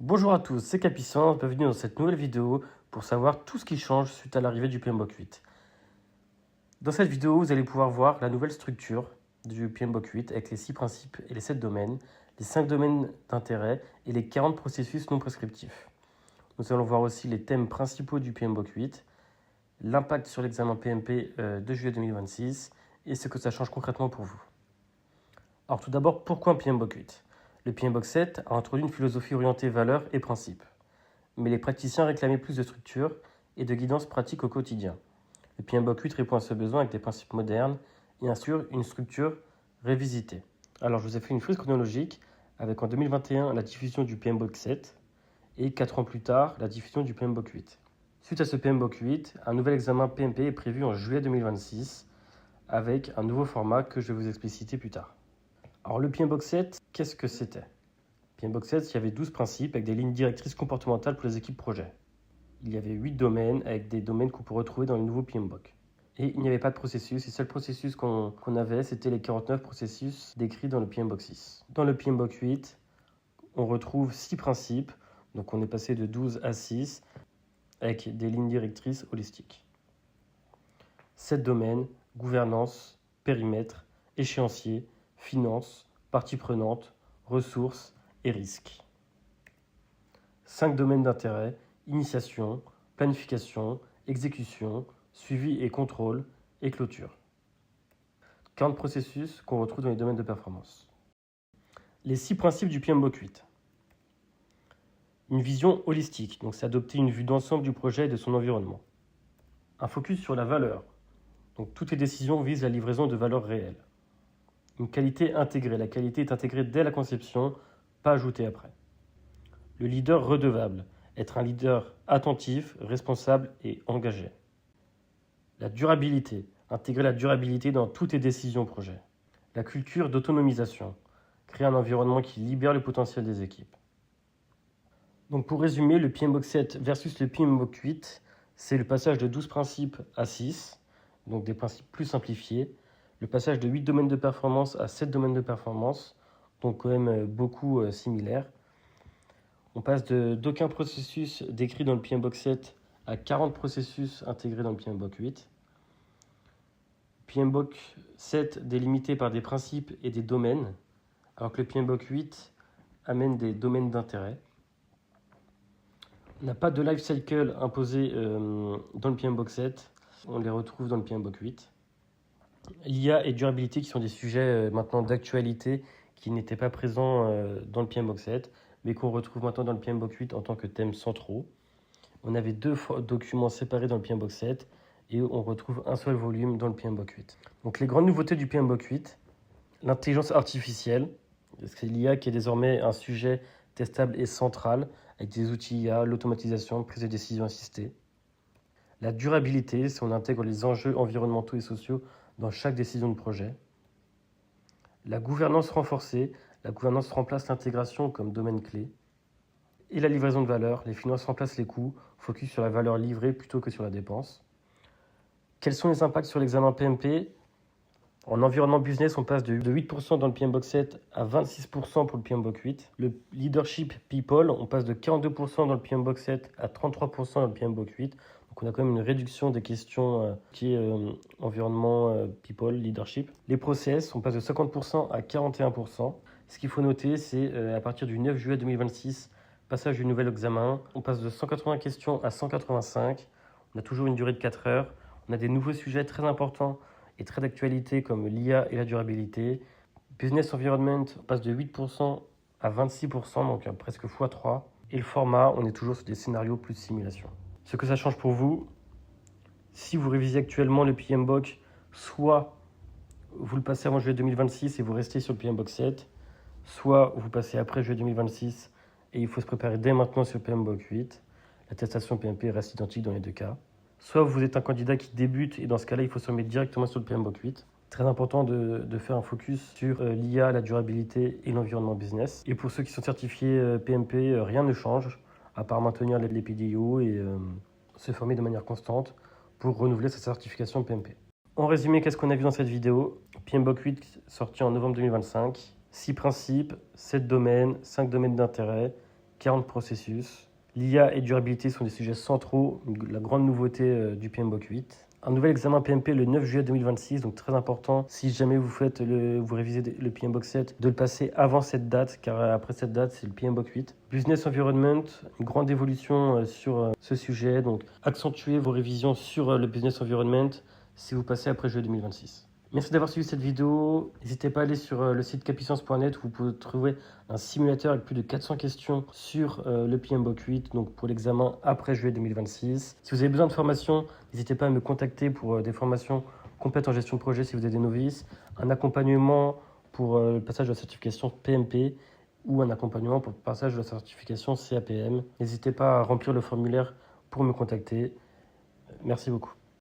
Bonjour à tous, c'est Capucin, bienvenue dans cette nouvelle vidéo pour savoir tout ce qui change suite à l'arrivée du PMBOK 8. Dans cette vidéo, vous allez pouvoir voir la nouvelle structure du PMBOK 8 avec les 6 principes et les 7 domaines, les 5 domaines d'intérêt et les 40 processus non prescriptifs. Nous allons voir aussi les thèmes principaux du PMBOK 8, l'impact sur l'examen PMP de juillet 2026 et ce que ça change concrètement pour vous. Alors tout d'abord, pourquoi un PMBOK 8 ? Le PMBOK 7 a introduit une philosophie orientée valeurs et principes. Mais les praticiens réclamaient plus de structure et de guidance pratique au quotidien. Le PMBOK 8 répond à ce besoin avec des principes modernes et assure une structure révisitée. Alors je vous ai fait une frise chronologique avec en 2021 la diffusion du PMBOK 7 et 4 ans plus tard la diffusion du PMBOK 8. Suite à ce PMBOK 8, un nouvel examen PMP est prévu en juillet 2026 avec un nouveau format que je vais vous expliciter plus tard. Alors le PMBOK 7, qu'est-ce que c'était ? PMBOK 7, il y avait 12 principes avec des lignes directrices comportementales pour les équipes projet. Il y avait 8 domaines avec des domaines qu'on peut retrouver dans le nouveau PMBOK. Et il n'y avait pas de processus. Les seuls processus qu'on avait, c'était les 49 processus décrits dans le PMBOK 6. Dans le PMBOK 8, on retrouve 6 principes. Donc on est passé de 12 à 6 avec des lignes directrices holistiques. 7 domaines, gouvernance, périmètre, échéancier, finance, parties prenantes, ressources et risques. 5 domaines d'intérêt, initiation, planification, exécution, suivi et contrôle et clôture. 40 processus qu'on retrouve dans les domaines de performance. Les 6 principes du PMBOK 8. Une vision holistique, donc c'est adopter une vue d'ensemble du projet et de son environnement. Un focus sur la valeur, donc toutes les décisions visent la livraison de valeurs réelles. Une qualité intégrée, la qualité est intégrée dès la conception, pas ajoutée après. Le leader redevable, être un leader attentif, responsable et engagé. La durabilité, intégrer la durabilité dans toutes les décisions projet. La culture d'autonomisation, créer un environnement qui libère le potentiel des équipes. Donc pour résumer, le PMBOK 7 versus le PMBOK 8, c'est le passage de 12 principes à 6, donc des principes plus simplifiés. Le passage de 8 domaines de performance à 7 domaines de performance, donc quand même beaucoup similaires. On passe d'aucun processus décrit dans le PMBOK 7 à 40 processus intégrés dans le PMBOK 8. PMBOK 7 délimité par des principes et des domaines, alors que le PMBOK 8 amène des domaines d'intérêt. On n'a pas de life cycle imposé dans le PMBOK 7, on les retrouve dans le PMBOK 8. L'IA et durabilité qui sont des sujets maintenant d'actualité qui n'étaient pas présents dans le PMBOK 7, mais qu'on retrouve maintenant dans le PMBOK 8 en tant que thèmes centraux. On avait 2 documents séparés dans le PMBOK 7 et on retrouve un seul volume dans le PMBOK 8. Donc les grandes nouveautés du PMBOK 8, l'intelligence artificielle, c'est l'IA qui est désormais un sujet testable et central avec des outils IA, l'automatisation, prise de décision assistée. La durabilité, c'est on intègre les enjeux environnementaux et sociaux dans chaque décision de projet. La gouvernance renforcée, la gouvernance remplace l'intégration comme domaine clé. Et la livraison de valeur, les finances remplacent les coûts, focus sur la valeur livrée plutôt que sur la dépense. Quels sont les impacts sur l'examen PMP ? En environnement business, on passe de 8% dans le PMBOK 7 à 26% pour le PMBOK 8. Le leadership people, on passe de 42% dans le PMBOK 7 à 33% dans le PMBOK 8. Donc on a quand même une réduction des questions qui est environnement people, leadership. Les process, on passe de 50% à 41%. Ce qu'il faut noter, c'est à partir du 9 juillet 2026, passage du nouvel examen. On passe de 180 questions à 185. On a toujours une durée de 4 heures. On a des nouveaux sujets très importants et très d'actualité comme l'IA et la durabilité. Business environment passe de 8% à 26%, donc presque x3. Et le format, on est toujours sur des scénarios plus de simulation. Ce que ça change pour vous, si vous révisez actuellement le PMBOK, soit vous le passez avant juillet 2026 et vous restez sur le PMBOK 7, soit vous passez après juillet 2026 et il faut se préparer dès maintenant sur le PMBOK 8. L'attestation PMP reste identique dans les deux cas. Soit vous êtes un candidat qui débute et dans ce cas-là, il faut se remettre directement sur le PMBOK 8. Très important de faire un focus sur l'IA, la durabilité et l'environnement business. Et pour ceux qui sont certifiés PMP, rien ne change, à part maintenir les PDIO et se former de manière constante pour renouveler sa certification PMP. En résumé, qu'est-ce qu'on a vu dans cette vidéo ? PMBOK 8 sorti en novembre 2025, 6 principes, 7 domaines, 5 domaines d'intérêt, 40 processus. L'IA et durabilité sont des sujets centraux, la grande nouveauté du PMBOK 8. Un nouvel examen PMP le 9 juillet 2026, donc très important. Si jamais vous révisez le PMBOK 7, de le passer avant cette date, car après cette date, c'est le PMBOK 8. Business Environment, une grande évolution sur ce sujet, donc accentuez vos révisions sur le Business Environment si vous passez après juillet 2026. Merci d'avoir suivi cette vidéo. N'hésitez pas à aller sur le site capuissance.net où vous pouvez trouver un simulateur avec plus de 400 questions sur le PMBOK 8, donc pour l'examen après juillet 2026. Si vous avez besoin de formation, n'hésitez pas à me contacter pour des formations complètes en gestion de projet si vous êtes des novices, un accompagnement pour le passage de la certification PMP ou un accompagnement pour le passage de la certification CAPM. N'hésitez pas à remplir le formulaire pour me contacter. Merci beaucoup.